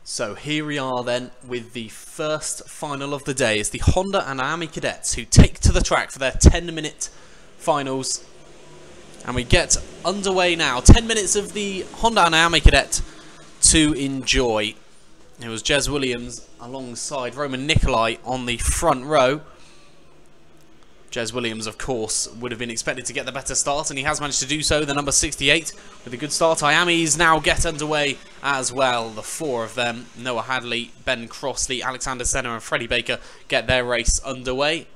So here we are then with the first final of the day. It's the Honda and Army Cadets who take to the track for their 10-minute finals. And we get underway now. 10 minutes of the Honda and Army Cadet to enjoy. It was Jez Williams alongside Roman Nicolai on the front row. Jez Williams, of course, would have been expected to get the better start, and he has managed to do so. The number 68 with a good start. Iamis now get underway as well. The four of them, Noah Hadley, Ben Crossley, Alexander Senna and Freddie Baker, get their race underway.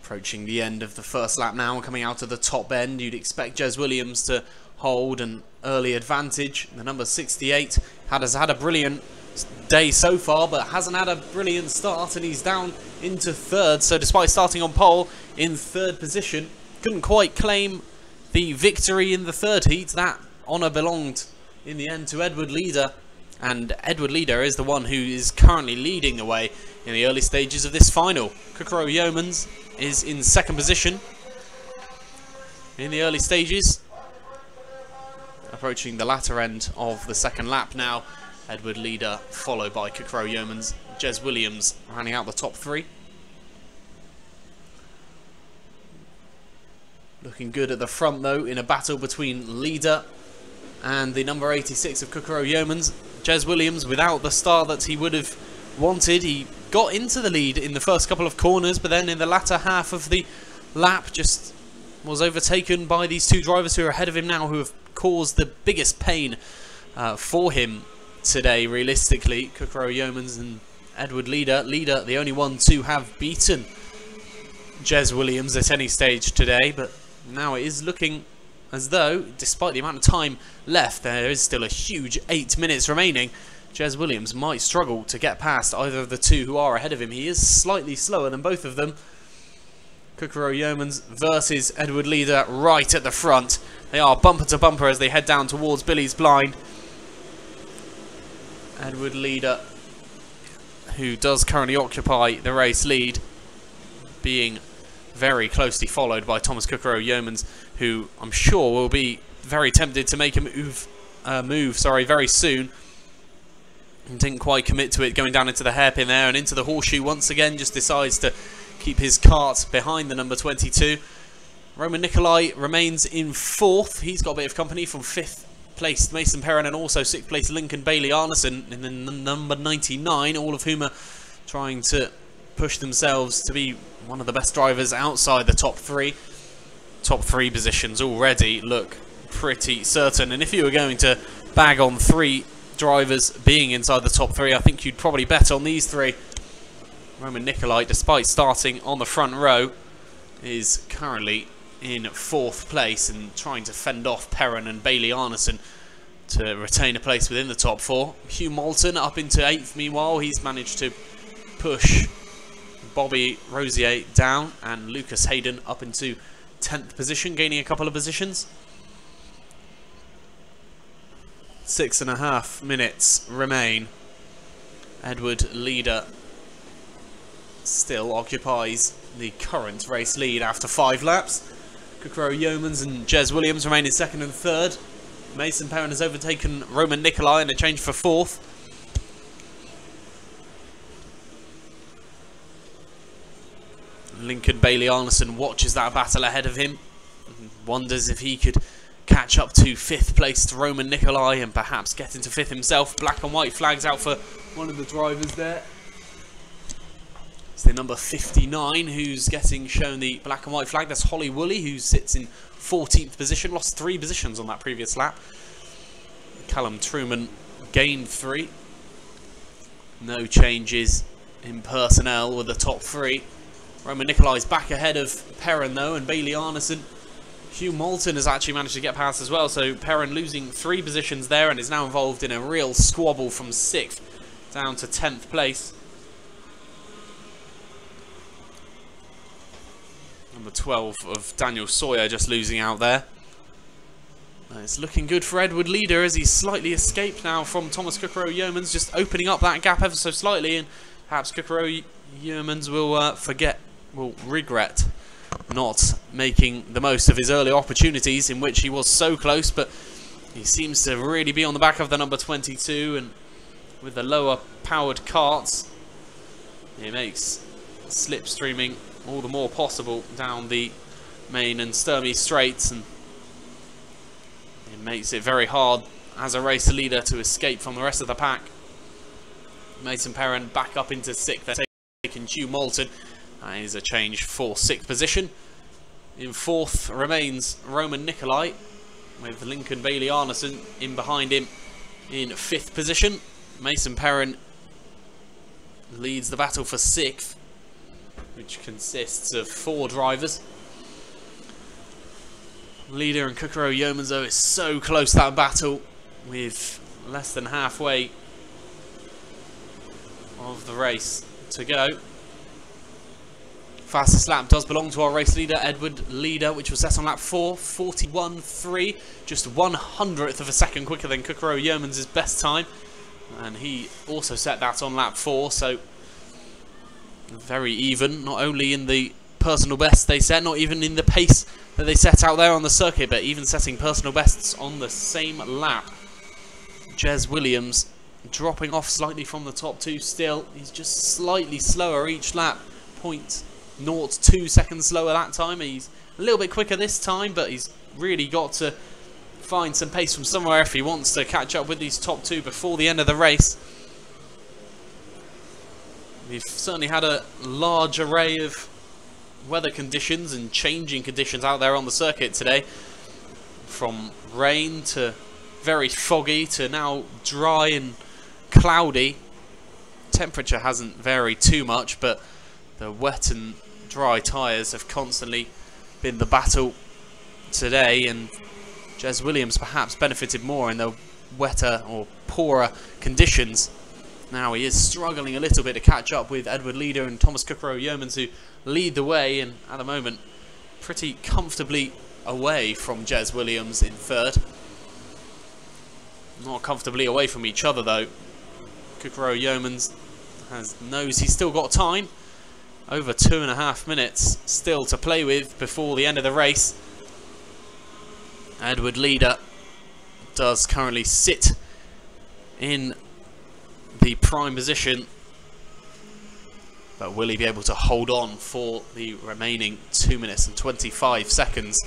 Approaching the end of the first lap now, coming out of the top end, you'd expect Jez Williams to hold an early advantage. The number 68 has had a brilliant day so far, but hasn't had a brilliant start, and he's down into third. So despite starting on pole in third position, couldn't quite claim the victory in the third heat. That honour belonged in the end to Edward Leader, and Edward Leader is the one who is currently leading the way in the early stages of this final. Kukuro Yeomans is in second position in the early stages. Approaching the latter end of the second lap now. Edward Leader followed by Kukuro Yeomans. Jez Williams rounding out the top three. Looking good at the front though in a battle between Leader and the number 86 of Kukuro Yeomans. Jez Williams, without the start that he would have wanted, he got into the lead in the first couple of corners, but then in the latter half of the lap just was overtaken by these two drivers who are ahead of him now, who have caused the biggest pain for him today, realistically. Kukuro Yeomans and Edward Leader. Leader, the only one to have beaten Jez Williams at any stage today, but now it is looking as though, despite the amount of time left, there is still a huge 8 minutes remaining. Jez Williams might struggle to get past either of the two who are ahead of him. He is slightly slower than both of them. Kukuro Yeomans versus Edward Leader right at the front. They are bumper to bumper as they head down towards Billy's Blind. Edward Leader, who does currently occupy the race lead, being very closely followed by Thomas Kukuro Yeomans, who I'm sure will be very tempted to make a move very soon. And didn't quite commit to it, going down into the hairpin there and into the horseshoe once again. Just decides to keep his cart behind the number 22. Roman Nicolai remains in fourth. He's got a bit of company from 5th placed Mason Perrin and also 6th placed Lincoln Bailey Arneson in the number 99, all of whom are trying to push themselves to be one of the best drivers outside the top three. Top three positions already look pretty certain, and if you were going to bag on 3 drivers being inside the top 3, I think you'd probably bet on these 3. Roman Nicolai, despite starting on the front row, is currently in 4th place and trying to fend off Perrin and Bailey Arneson to retain a place within the top 4. Hugh Moulton up into 8th. Meanwhile, he's managed to push Bobby Rosier down, and Lucas Hayden up into 10th position, gaining a couple of positions. 6.5 minutes remain. Edward Leader still occupies the current race lead after 5 laps. Kukuro Yeomans and Jez Williams remain in 2nd and 3rd. Mason Perrin has overtaken Roman Nicolai in a change for 4th. Lincoln Bailey Arneson watches that battle ahead of him and wonders if he could catch up to 5th placed Roman Nicolai and perhaps get into 5th himself. Black and white flags out for one of the drivers there. It's the number 59 who's getting shown the black and white flag. That's Holly Woolley, who sits in 14th position, lost 3 positions on that previous lap. Callum Truman gained 3. No changes in personnel with the top 3. Roman Nicolai's back ahead of Perrin though, and Bailey Arneson. Hugh Moulton has actually managed to get past as well, so Perrin losing 3 positions there and is now involved in a real squabble from 6th down to 10th place. Number 12 of Daniel Sawyer just losing out there. It's looking good for Edward Leader as he's slightly escaped now from Thomas Kukuro Yeomans, just opening up that gap ever so slightly, and perhaps Kukuro Yeomans will regret not making the most of his early opportunities, in which he was so close, but he seems to really be on the back of the number 22, and with the lower powered karts, it makes slipstreaming all the more possible down the main and Sturmey straights, and it makes it very hard as a race leader to escape from the rest of the pack. Mason Perrin back up into 6th. They're taking Hugh Moulton. That is a change for 6th position. In 4th remains Roman Nicolai, with Lincoln Bailey Arneson in behind him in 5th position. Mason Perrin leads the battle for 6th, which consists of 4 drivers. Leader and Kukuro Yeomans, though, is so close, that battle, with less than halfway of the race to go. Fastest lap does belong to our race leader, Edward Leader, which was set on lap 4, 41.3, just 1/100th of a second quicker than Kukuro Yeomans' best time, and he also set that on lap 4, so very even, not only in the personal best they set, not even in the pace that they set out there on the circuit, but even setting personal bests on the same lap. Jez Williams dropping off slightly from the top 2 still. He's just slightly slower each lap, 0.02 seconds slower that time. He's a little bit quicker this time, but he's really got to find some pace from somewhere if he wants to catch up with these top 2 before the end of the race. We've certainly had a large array of weather conditions and changing conditions out there on the circuit today, from rain to very foggy to now dry and cloudy. Temperature hasn't varied too much, but the wet and dry tyres have constantly been the battle today, and Jez Williams perhaps benefited more in the wetter or poorer conditions. Now he is struggling a little bit to catch up with Edward Leader and Thomas Kukuro Yeomans, who lead the way, and at the moment pretty comfortably away from Jez Williams in 3rd. Not comfortably away from each other though. Kukuro Yeomans knows he's still got time. Over 2.5 minutes still to play with before the end of the race. Edward Leader does currently sit in the prime position, but will he be able to hold on for the remaining 2 minutes and 25 seconds?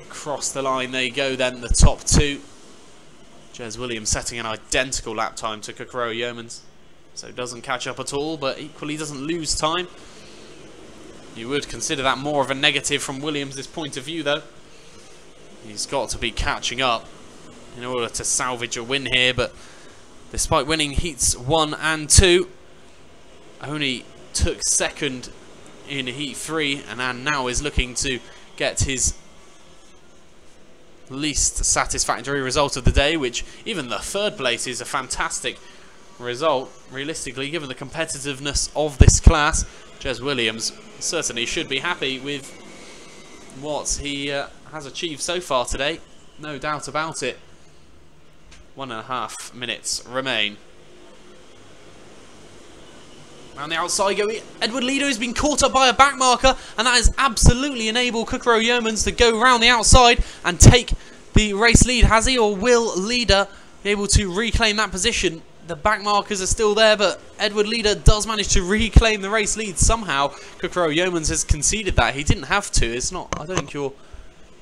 Across the line they go then, the top 2. Jez Williams setting an identical lap time to Kukuro Yeomans, so doesn't catch up at all, but equally doesn't lose time. You would consider that more of a negative from Williams' point of view though. He's got to be catching up in order to salvage a win here, but despite winning heats 1 and 2, only took 2nd in heat 3, and now is looking to get his least satisfactory result of the day, which even the 3rd place is a fantastic result realistically given the competitiveness of this class. Jez Williams certainly should be happy with what he has achieved so far today, no doubt about it. 1.5 minutes remain. Around the outside go, Edward Leader has been caught up by a back marker, and that has absolutely enabled Kukuro Yeomans to go round the outside and take the race lead. Has he, or will Leader be able to reclaim that position? The back markers are still there, but Edward Leader does manage to reclaim the race lead somehow. Kukuro Yeomans has conceded that. He didn't have to. It's not, I don't think you're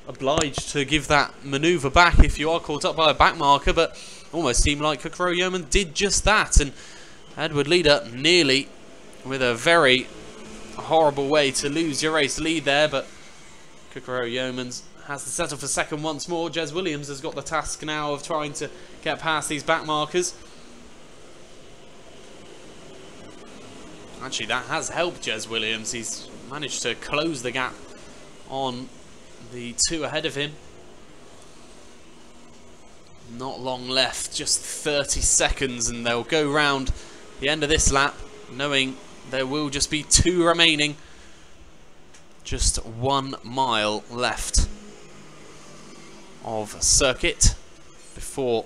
obliged to give that manoeuvre back if you are caught up by a back marker, but almost seemed like Kukuro Yeomans did just that, and Edward Leader nearly with a very horrible way to lose your race lead there, but Kukuro Yeomans has to settle for 2nd once more. Jez Williams has got the task now of trying to get past these back markers. Actually, that has helped Jez Williams. He's managed to close the gap on the 2 ahead of him. Not long left, just 30 seconds, and they'll go round the end of this lap knowing there will just be 2 remaining. Just 1 mile left of circuit before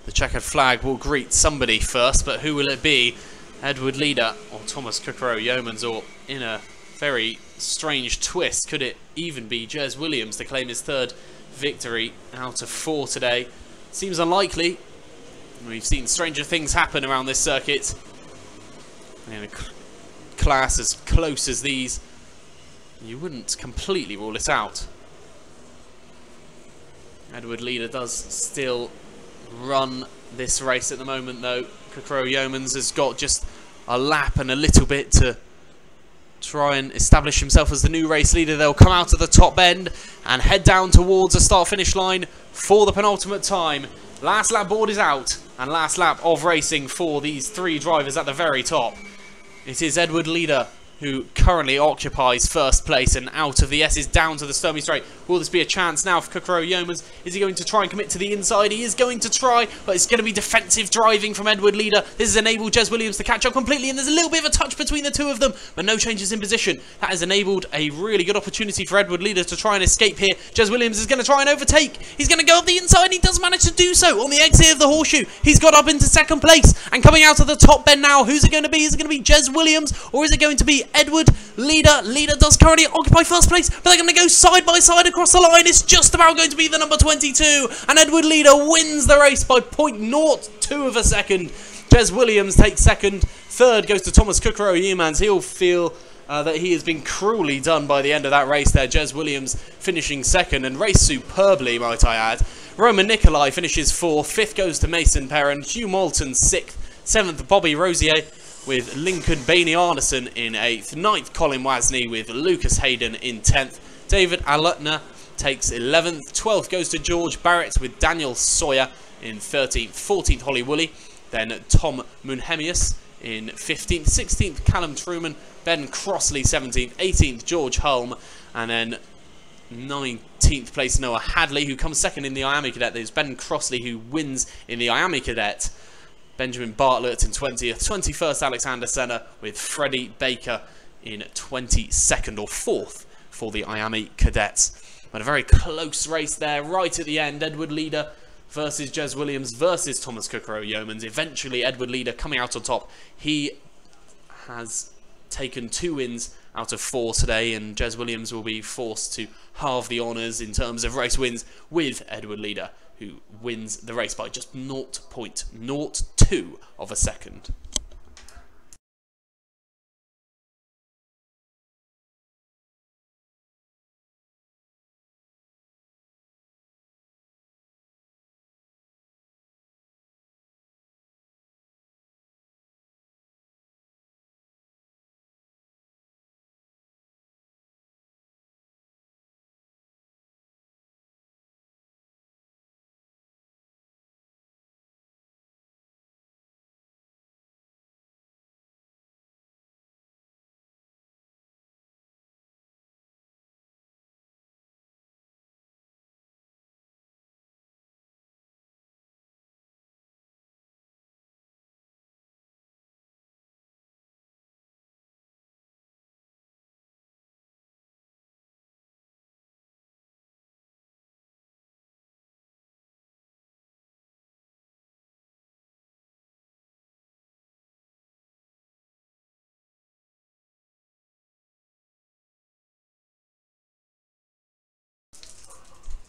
the checkered flag will greet somebody first, but who will it be? Edward Leader or Thomas Kukuro Yeomans, or in a very strange twist. Could it even be Jez Williams to claim his third victory out of 4 today? Seems unlikely. We've seen stranger things happen around this circuit. In a class as close as these, you wouldn't completely rule it out. Edward Leader does still run this race at the moment, though. Kukuro Yeomans has got just a lap and a little bit to try and establish himself as the new race leader. They'll come out of the top end and head down towards the start-finish line for the penultimate time. Last lap board is out, and last lap of racing for these 3 drivers at the very top. It is Edward Leader who currently occupies first place, and out of the S's down to the Sturmey Straight. Will this be a chance now for Kukuro Yeomans? Is he going to try and commit to the inside? He is going to try, but it's going to be defensive driving from Edward Leader. This has enabled Jez Williams to catch up completely, and there's a little bit of a touch between the two of them, but no changes in position. That has enabled a really good opportunity for Edward Leader to try and escape here. Jez Williams is going to try and overtake. He's going to go up the inside, and he does manage to do so on the exit of the horseshoe. He's got up into second place, and coming out of the top bend now, who's it going to be? Is it going to be Jez Williams, or is it going to be Edward Leader? Leader does currently occupy first place, but they're going to go side by side across the line. It's just about going to be the number 22, and Edward Leader wins the race by 0.02 of a second. Jez Williams takes second. Third goes to Thomas Kukuro Yeomans. He'll feel that he has been cruelly done by the end of that race there. Jez Williams finishing second, and raced superbly, might I add. Roman Nicolai finishes 4th. 5th goes to Mason Perrin. Hugh Moulton 6th. 7th, Bobby Rosier, with Lincoln Bainey-Arneson in 8th. 9th, Colin Wasney with Lucas Hayden in 10th. David Alutner takes 11th. 12th goes to George Barrett with Daniel Sawyer in 13th. 14th, Holly Woolley. Then Tom Munhemius in 15th. 16th, Callum Truman. Ben Crossley 17th. 18th, George Hulme. And then 19th place, Noah Hadley, who comes second in the Miami Cadet. There's Ben Crossley, who wins in the Miami Cadet. Benjamin Bartlett in 20th. 21st, Alexander Senna with Freddie Baker in 22nd or 4th for the Miami Cadets. But a very close race there right at the end. Edward Leader versus Jez Williams versus Thomas Kukuro Yeomans. Eventually, Edward Leader coming out on top. He has taken 2 wins out of 4 today, and Jez Williams will be forced to halve the honours in terms of race wins with Edward Leader, who wins the race by just 0.02 of a second.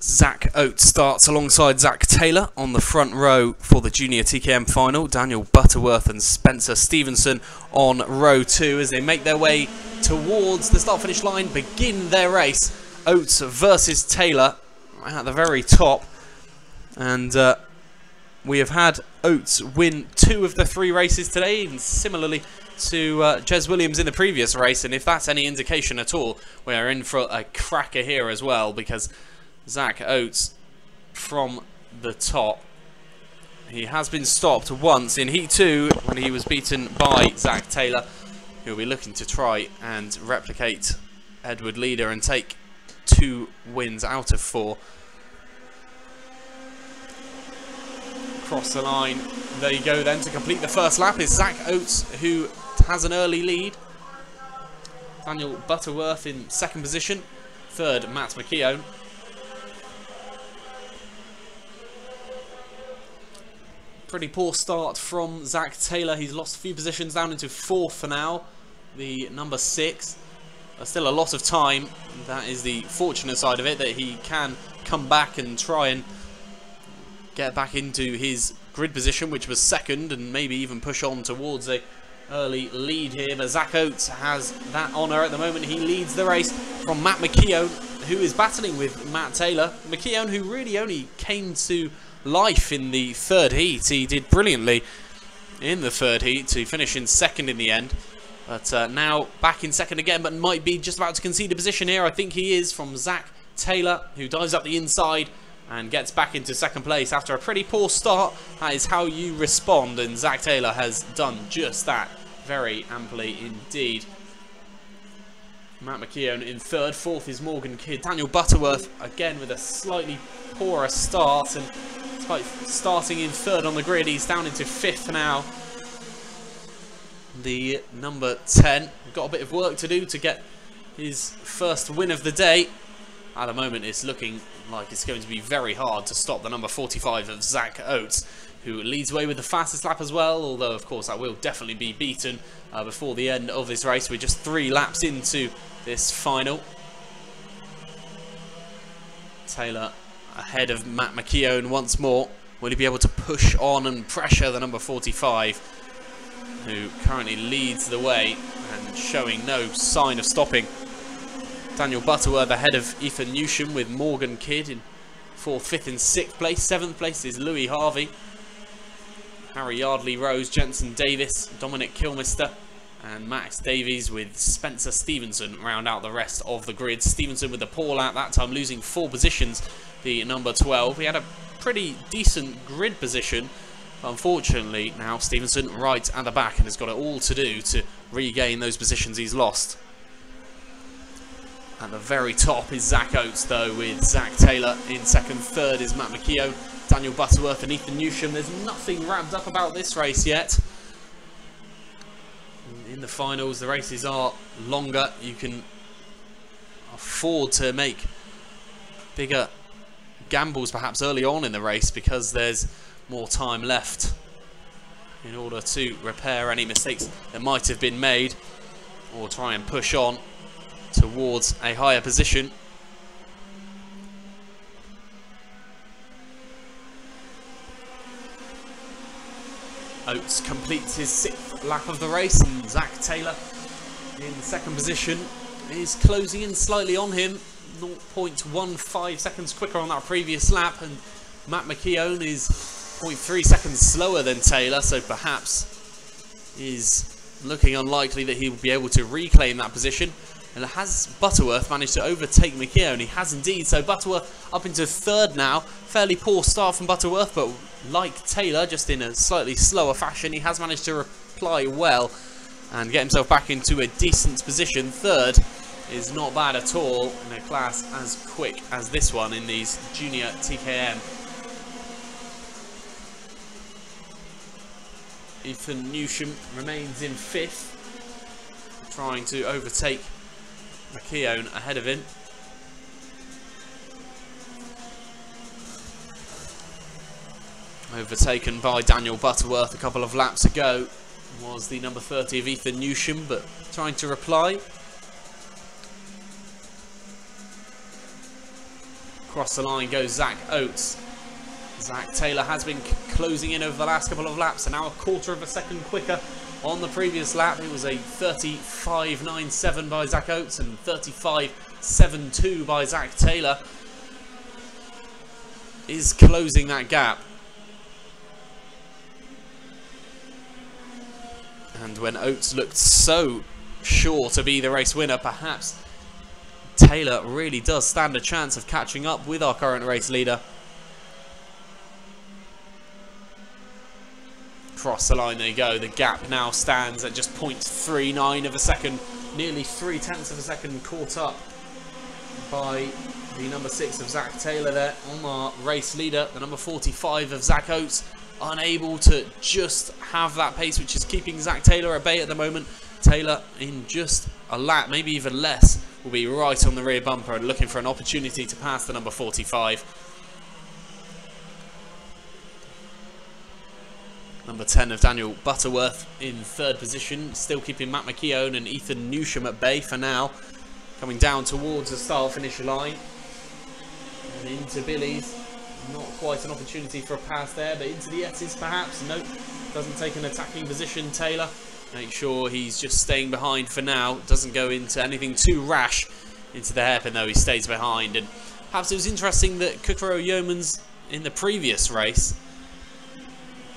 Zach Oates starts alongside Zach Taylor on the front row for the Junior TKM final. Daniel Butterworth and Spencer Stevenson on row 2 as they make their way towards the start-finish line, begin their race. Oates versus Taylor at the very top. And we have had Oates win 2 of the 3 races today, and similarly to Jez Williams in the previous race. And if that's any indication at all, we are in for a cracker here as well, because Zach Oates from the top, he has been stopped once in Heat 2 when he was beaten by Zach Taylor, who will be looking to try and replicate Edward Leader and take 2 wins out of 4. Across the line, there you go then. To complete the first lap is Zach Oates, who has an early lead. Daniel Butterworth in 2nd position. 3rd, Matt McKeown. Pretty poor start from Zach Taylor. He's lost a few positions down into 4th for now, the number 6. still a lot of time. That is the fortunate side of it, that he can come back and try and get back into his grid position, which was second, and maybe even push on towards a early lead here. But Zach Oates has that honour at the moment. He leads the race from Matt McKeown, who is battling with Matt Taylor. McKeown, who really only came to life in the third heat. He did brilliantly in the third heat to finish in second in the end. But now back in second again, but might be just about to concede a position here. I think he is, from Zach Taylor, who dives up the inside and gets back into second place after a pretty poor start. That is how you respond, and Zach Taylor has done just that very amply indeed. Matt McKeown in third. Fourth is Morgan Kidd. Daniel Butterworth again with a slightly poorer start, and despite starting in third on the grid, he's down into fifth now. The number 10 got a bit of work to do to get his first win of the day. At the moment, it's looking like it's going to be very hard to stop the number 45 of Zach Oates, who leads away with the fastest lap as well, although of course that will definitely be beaten before the end of this race. We're just 3 laps into this final. Taylor ahead of Matt McKeown once more. Will he be able to push on and pressure the number 45, who currently leads the way and showing no sign of stopping? Daniel Butterworth ahead of Ethan Newsham, with Morgan Kidd in 4th, 5th and 6th place. 7th place is Louis Harvey. Harry Yardley Rose, Jensen Davis, Dominic Kilmister and Max Davies, with Spencer Stevenson round out the rest of the grid. Stevenson with a poor lap that time, losing 4 positions, the number 12. He had a pretty decent grid position. Unfortunately, now Stevenson right at the back and has got it all to do to regain those positions he's lost. At the very top is Zach Oates, though, with Zach Taylor in second. Third is Matt McKeown, Daniel Butterworth and Ethan Newsham. There's nothing wrapped up about this race yet. In the finals, the races are longer. You can afford to make bigger gambles perhaps early on in the race, because there's more time left in order to repair any mistakes that might have been made, or try and push on towards a higher position. Oates completes his 6th lap of the race, and Zach Taylor in second position is closing in slightly on him, 0.15 seconds quicker on that previous lap, and Matt McKeown is 0.3 seconds slower than Taylor, so perhaps is looking unlikely that he will be able to reclaim that position. And has Butterworth managed to overtake McKeown? He has indeed, so Butterworth up into third now. Fairly poor start from Butterworth, but like Taylor, just in a slightly slower fashion, he has managed to reply well and get himself back into a decent position. Third is not bad at all in a class as quick as this one in these junior TKM. Ethan Newsham remains in 5th, trying to overtake McKeown ahead of him. Overtaken by Daniel Butterworth a couple of laps ago was the number 30 of Ethan Newsham, but trying to reply. Across the line goes Zach Oates. Zach Taylor has been closing in over the last couple of laps, and now a quarter of a second quicker on the previous lap. It was a 35.97 by Zach Oates and 35.72 by Zach Taylor. Is closing that gap. And when Oates looked so sure to be the race winner, perhaps Taylor really does stand a chance of catching up with our current race leader. Across the line they go. The gap now stands at just 0.39 of a second, nearly 0.3 of a second, caught up by the number 6 of Zach Taylor there on our race leader. The number 45 of Zach Oates unable to just have that pace, which is keeping Zach Taylor at bay at the moment. Taylor in just a lap, maybe even less, will be right on the rear bumper and looking for an opportunity to pass the number 45. Number 10 of Daniel Butterworth in third position, still keeping Matt McKeown and Ethan Newsham at bay for now. coming down towards the start-finish line. And into Billy's. Not quite an opportunity for a pass there, but into the S's perhaps. Nope, doesn't take an attacking position, Taylor. Make sure he's just staying behind for now. Doesn't go into anything too rash into the hairpin, though. He stays behind. And perhaps it was interesting that Kukuro Yeomans in the previous race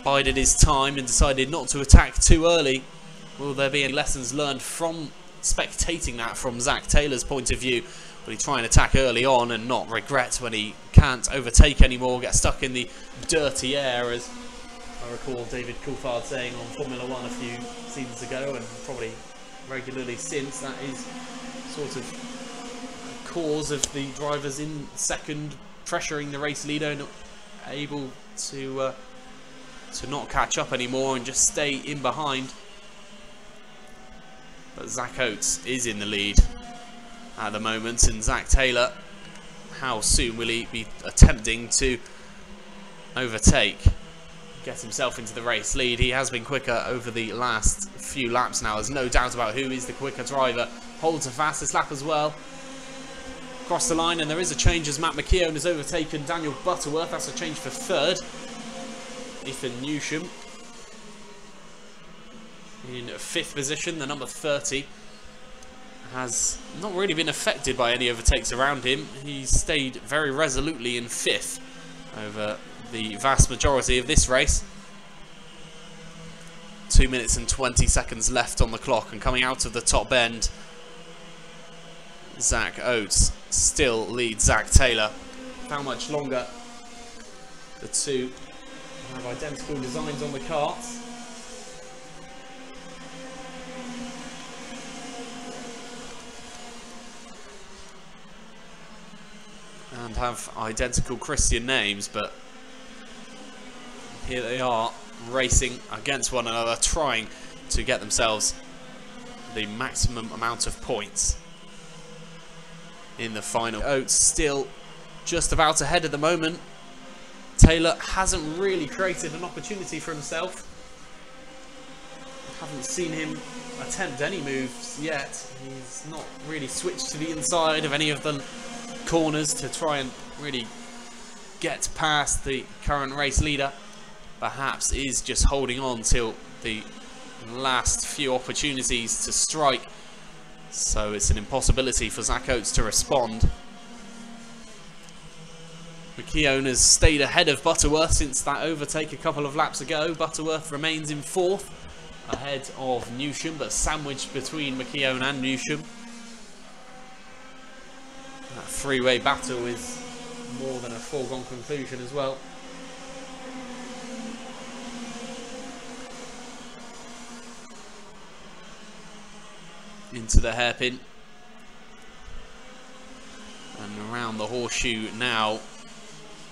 bided his time and decided not to attack too early. Will there be any lessons learned from spectating that from Zach Taylor's point of view? Will he try and attack early on and not regret when he can't overtake anymore, get stuck in the dirty air, as I recall David Coulthard saying on Formula 1 a few seasons ago, and probably regularly since? That is sort of a cause of the drivers in second pressuring the race leader and not able to not catch up anymore and just stay in behind. But Zach Oates is in the lead at the moment, and Zach Taylor, how soon will he be attempting to overtake, get himself into the race lead? He has been quicker over the last few laps now. There's no doubt about who is the quicker driver. Holds a fastest lap as well. Across the line, and there is a change as Matt McKeown has overtaken Daniel Butterworth. That's a change for third. Ethan Newsham in fifth position. The number 30 has not really been affected by any overtakes around him. He's stayed very resolutely in fifth over the vast majority of this race. 2 minutes and 20 seconds left on the clock, and coming out of the top end, Zach Oates still leads Zach Taylor. How much longer? The two have identical designs on the karts. And have identical Christian names, but here they are racing against one another, trying to get themselves the maximum amount of points in the final. Oates still just about ahead at the moment. Taylor hasn't really created an opportunity for himself. Haven't seen him attempt any moves yet. He's not really switched to the inside of any of the corners to try and really get past the current race leader. Perhaps is just holding on till the last few opportunities to strike. So it's an impossibility for Zach Oates to respond. McKeown has stayed ahead of Butterworth since that overtake a couple of laps ago. Butterworth remains in fourth, ahead of Newsham, but sandwiched between McKeown and Newsham. That three-way battle is more than a foregone conclusion as well. Into the hairpin. And around the horseshoe now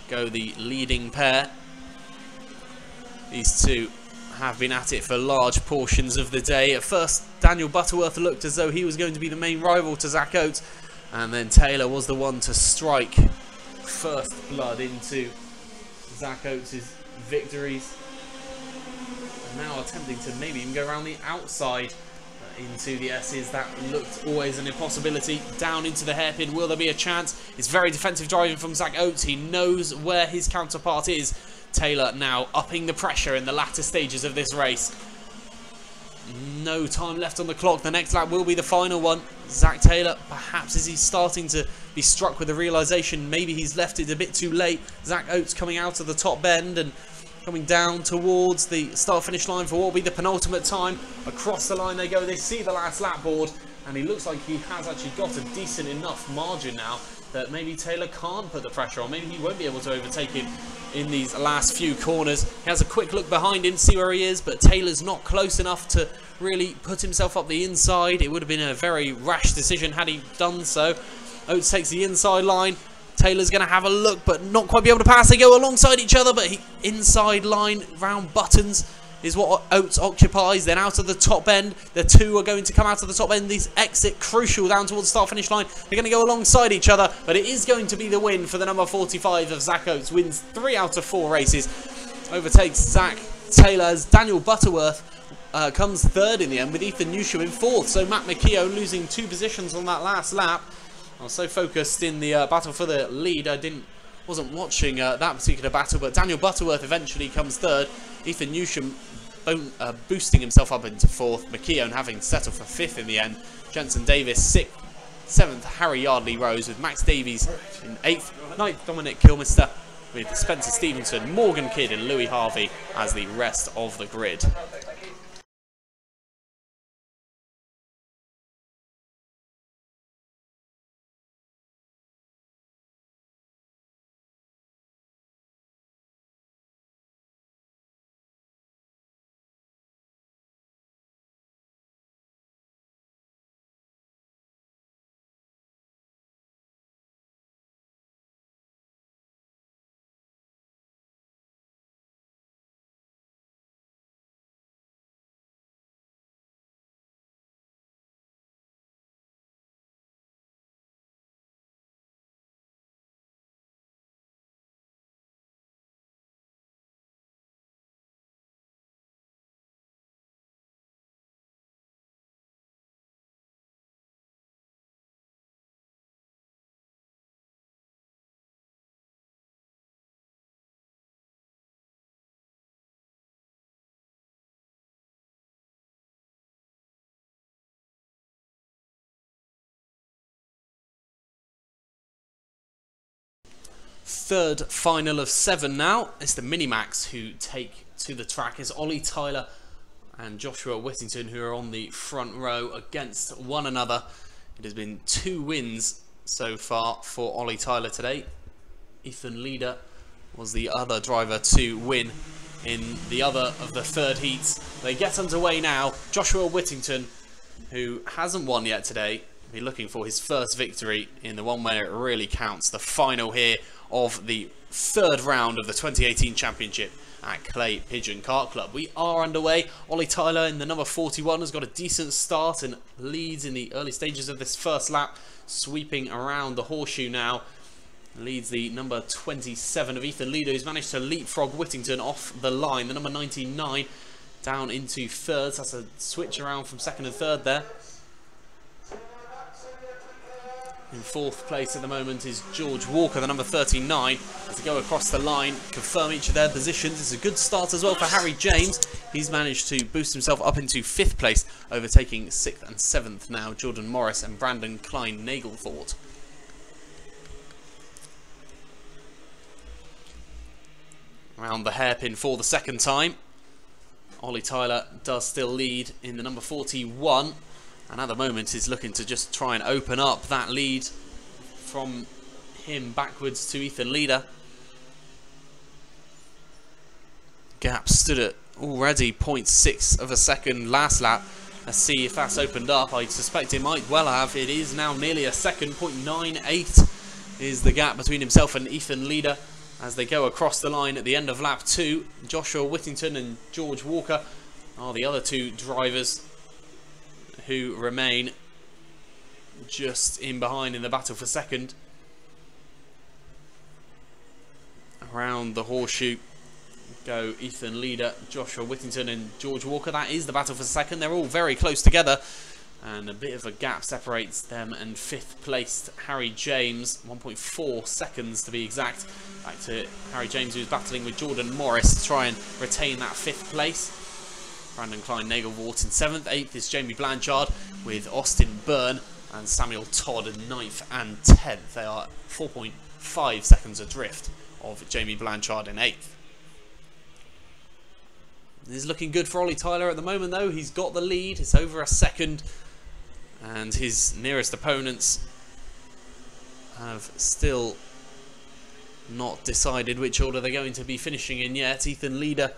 go the leading pair. These two have been at it for large portions of the day. At first, Daniel Butterworth looked as though he was going to be the main rival to Zach Oates, and then Taylor was the one to strike first blood into Zach Oates' victories. And now attempting to maybe even go around the outside into the S's. That looked always an impossibility. Down into the hairpin. Will there be a chance? It's very defensive driving from Zach Oates. He knows where his counterpart is. Taylor now upping the pressure in the latter stages of this race. No time left on the clock. The next lap will be the final one. Zach Taylor, perhaps is he starting to be struck with the realisation maybe he's left it a bit too late. Zach Oates coming out of the top bend and coming down towards the start-finish line for what will be the penultimate time. Across the line they go. They see the last lap board, and he looks like he has actually got a decent enough margin now that maybe Taylor can't put the pressure on. Maybe he won't be able to overtake him in these last few corners. He has a quick look behind him to see where he is, but Taylor's not close enough to really put himself up the inside. It would have been a very rash decision had he done so. Oates takes the inside line. Taylor's going to have a look, but not quite be able to pass. They go alongside each other, but inside line round buttons is what Oates occupies. Then out of the top end, the two are going to come out of the top end. This exit crucial down towards the start-finish line. They're going to go alongside each other, but it is going to be the win for the number 45 of Zach Oates. Wins 3 out of 4 races. Overtakes Zach Taylor as Daniel Butterworth comes third in the end, with Ethan Newsham in fourth. So Matt McKeown losing 2 positions on that last lap. I was so focused in the battle for the lead, I wasn't watching that particular battle. But Daniel Butterworth eventually comes third. Ethan Newsham boosting himself up into fourth. McKeown having settled for fifth in the end. Jensen Davis sixth. 7th, Harry Yardley rose, with Max Davies in 8th. 9th, Dominic Kilmister, with Spencer Stevenson, Morgan Kidd and Louis Harvey as the rest of the grid. Third final of 7 now. It's the Minimax who take to the track. It's Ollie Tyler and Joshua Whittington who are on the front row against one another. It has been 2 wins so far for Ollie Tyler today. Ethan Leader was the other driver to win in the other of the third heats. They get underway now. Joshua Whittington, who hasn't won yet today, will be looking for his first victory in the one where it really counts. The final here of the third round of the 2018 championship at Clay Pigeon Kart Club. We are underway. Ollie Tyler in the number 41 has got a decent start and leads in the early stages of this first lap, sweeping around the horseshoe now. Leads the number 27 of Ethan Leader, who's managed to leapfrog Whittington off the line. The number 99 down into third. So that's a switch around from second and third there. In fourth place at the moment is George Walker, the number 39, as they go across the line, confirm each of their positions. It's a good start as well for Harry James. He's managed to boost himself up into 5th place, overtaking 6th and 7th now, Jordan Morris and Brandon Klein-Nagelfort. Around the hairpin for the second time. Ollie Tyler does still lead in the number 41. And at the moment is looking to just try and open up that lead from him backwards to Ethan Leader. Gap stood at already 0.6 of a second last lap. Let's see if that's opened up. I suspect it might well have. It is now nearly a second. 0.98 is the gap between himself and Ethan Leader as they go across the line at the end of lap 2. Joshua Whittington and George Walker are the other 2 drivers who remain just in behind in the battle for second. Around the horseshoe go Ethan Leader, Joshua Whittington and George Walker. That is the battle for second. They're all very close together and a bit of a gap separates them and 5th placed Harry James, 1.4 seconds to be exact. Back to Harry James, who's battling with Jordan Morris to try and retain that 5th place. Brandon Klein-Nagelfort in 7th. 8th is Jamie Blanchard with Austin Byrne and Samuel Todd in 9th and 10th. They are 4.5 seconds adrift of Jamie Blanchard in 8th. This is looking good for Ollie Tyler at the moment though. He's got the lead. It's over a second and his nearest opponents have still not decided which order they're going to be finishing in yet. Ethan Leader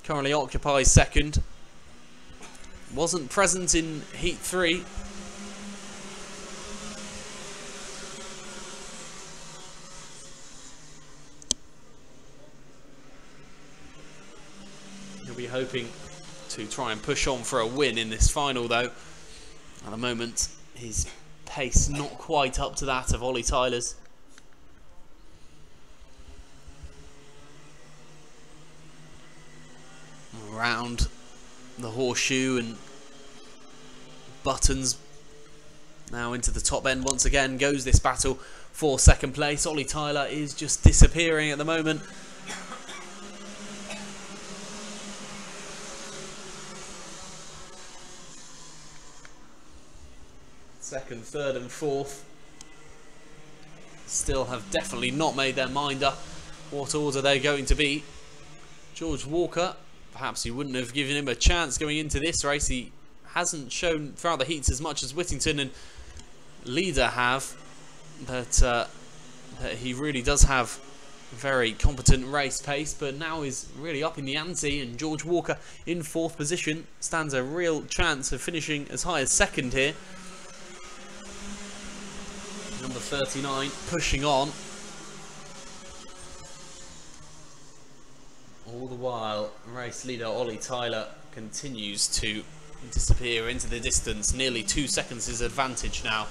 currently occupies second. Wasn't present in Heat 3. He'll be hoping to try and push on for a win in this final though. At the moment, his pace not quite up to that of Ollie Tyler's. Around the horseshoe and buttons. Now into the top end once again goes this battle for second place. Ollie Tyler is just disappearing at the moment. Second, third and fourth still have definitely not made their mind up what order they're going to be. George Walker, perhaps you wouldn't have given him a chance going into this race. He hasn't shown throughout the heats as much as Whittington and Leader have, but he really does have very competent race pace, but now is really up in the ante, and George Walker in fourth position stands a real chance of finishing as high as second here. Number 39 pushing on. All the while, race leader Ollie Tyler continues to disappear into the distance. Nearly 2 seconds his advantage now.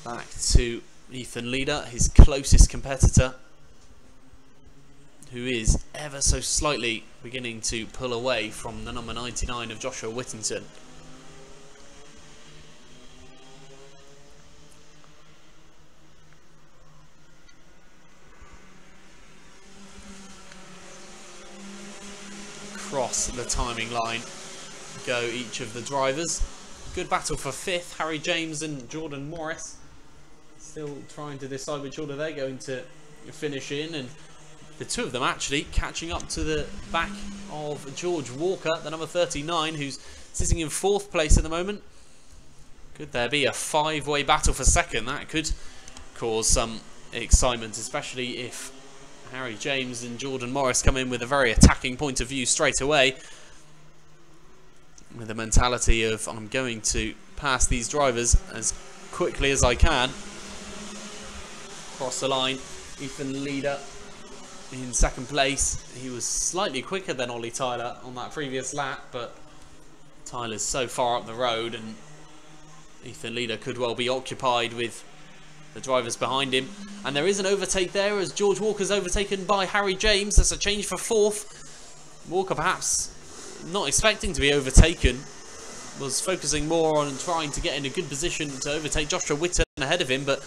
Back to Ethan Leader, his closest competitor, who is ever so slightly beginning to pull away from the number 99 of Joshua Whittington. Across the timing line go each of the drivers. Good battle for fifth. Harry James and Jordan Morris still trying to decide which order they're going to finish in, and the two of them actually catching up to the back of George Walker, the number 39, who's sitting in fourth place at the moment. Could there be a five-way battle for second? That could cause some excitement, especially if Harry James and Jordan Morris come in with a very attacking point of view straight away, with the mentality of, I'm going to pass these drivers as quickly as I can. Across the line, Ethan Leader in second place. He was slightly quicker than Ollie Tyler on that previous lap, but Tyler's so far up the road, and Ethan Leader could well be occupied with the drivers behind him. And there is an overtake there as George Walker's overtaken by Harry James. That's a change for fourth. Walker perhaps not expecting to be overtaken, was focusing more on trying to get in a good position to overtake Joshua Whitton ahead of him, but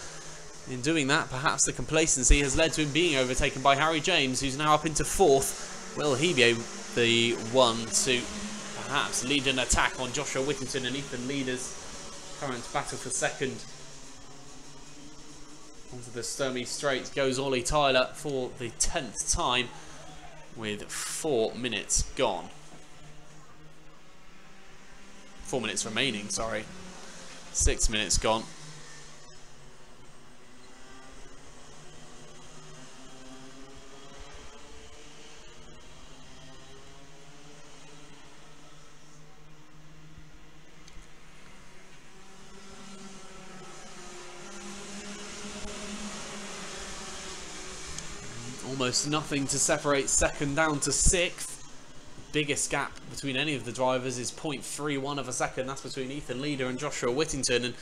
in doing that, perhaps the complacency has led to him being overtaken by Harry James, who's now up into fourth. Will he be the one to perhaps lead an attack on Joshua Whittington and Ethan Leader's current battle for second? Onto the Sturmey Straight goes Ollie Tyler for the 10th time with 4 minutes gone. 4 minutes remaining, sorry. 6 minutes gone. Almost nothing to separate second down to sixth. Biggest gap between any of the drivers is 0.31 of a second. That's between Ethan Leader and Joshua Whittington, and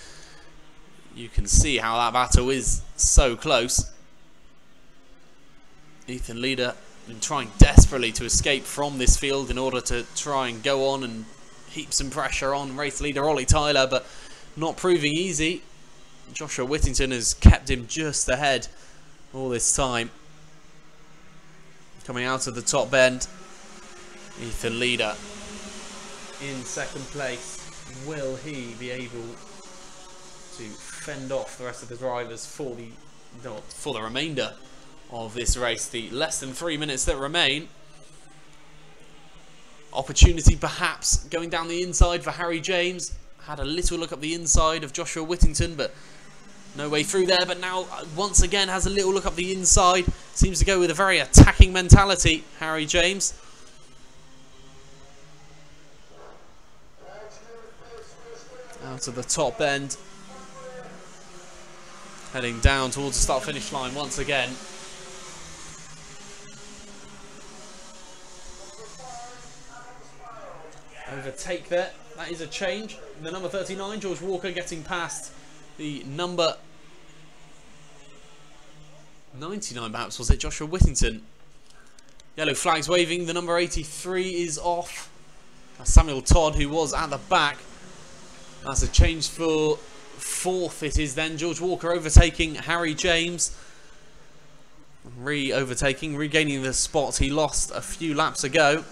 you can see how that battle is so close. Ethan Leader been trying desperately to escape from this field in order to try and go on and heap some pressure on race leader Ollie Tyler, but not proving easy. Joshua Whittington has kept him just ahead all this time. Coming out of the top bend, Ethan Leader in second place. Will he be able to fend off the rest of the drivers for the remainder of this race? The less than 3 minutes that remain. Opportunity perhaps going down the inside for Harry James. Had a little look up the inside of Joshua Whittington, but no way through there. But now once again has a little look up the inside. Seems to go with a very attacking mentality, Harry James. Out of the top end. Heading down towards the start-finish line once again. Overtake there. That is a change. The number 39, George Walker, getting past the number 99 perhaps, was it? Joshua Whittington. Yellow flags waving. The number 83 is off. Samuel Todd, who was at the back. That's a change for fourth it is then. George Walker overtaking Harry James. Regaining the spot he lost a few laps ago.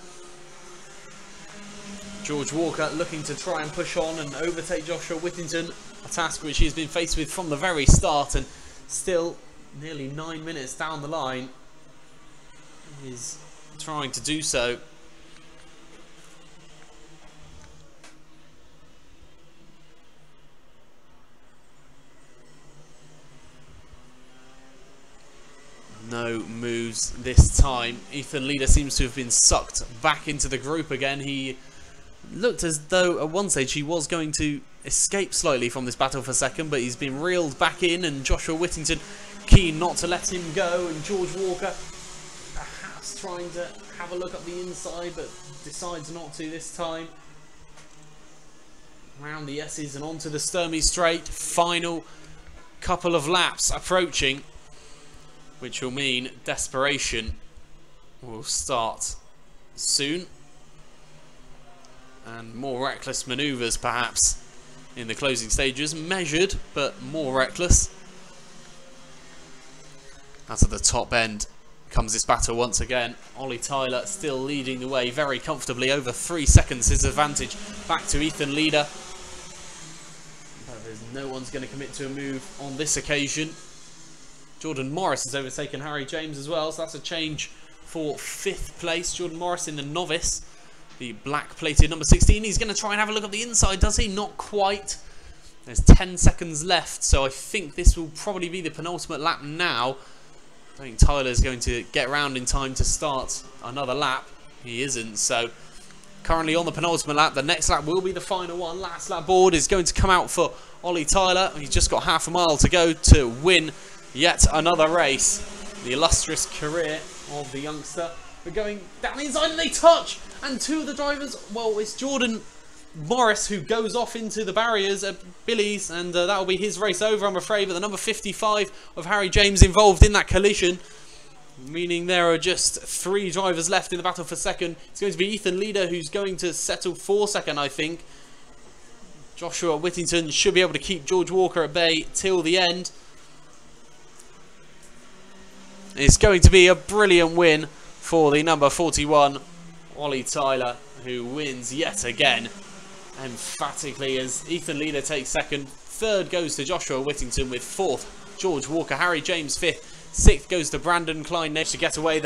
George Walker looking to try and push on and overtake Joshua Whittington, a task which he's been faced with from the very start, and still nearly 9 minutes down the line he's trying to do so. No moves this time. Ethan Leader seems to have been sucked back into the group again. He looked as though at one stage he was going to escape slightly from this battle for second, but he's been reeled back in, and Joshua Whittington keen not to let him go, and George Walker perhaps trying to have a look up the inside but decides not to this time. Round the S's and onto the Sturmey Straight. Final couple of laps approaching, which will mean desperation will start soon, and more reckless manoeuvres perhaps in the closing stages. Measured, but more reckless. Out of the top end comes this battle once again. Ollie Tyler still leading the way very comfortably, over 3 seconds his advantage back to Ethan Leader. But there's no one's going to commit to a move on this occasion. Jordan Morris has overtaken Harry James as well, so that's a change for 5th place. Jordan Morris in the novice, the black-plated number 16. He's going to try and have a look at the inside, does he? Not quite. There's 10 seconds left, so I think this will probably be the penultimate lap now. I think Tyler's going to get around in time to start another lap. He isn't, so currently on the penultimate lap. The next lap will be the final one. Last lap board is going to come out for Ollie Tyler. He's just got half a mile to go to win yet another race. The illustrious career of the youngster. We're going down the inside and they touch. And two of the drivers, well, it's Jordan Morris who goes off into the barriers at Billy's, and that will be his race over, I'm afraid. But the number 55 of Harry James involved in that collision, meaning there are just 3 drivers left in the battle for second. It's going to be Ethan Leader who's going to settle for second, I think. Joshua Whittington should be able to keep George Walker at bay till the end. It's going to be a brilliant win for the number 41, Ollie Tyler, who wins yet again emphatically as Ethan Leader takes second. Third goes to Joshua Whittington, with 4th George Walker. Harry James 5th. 6th goes to Brandon Klein next to get away.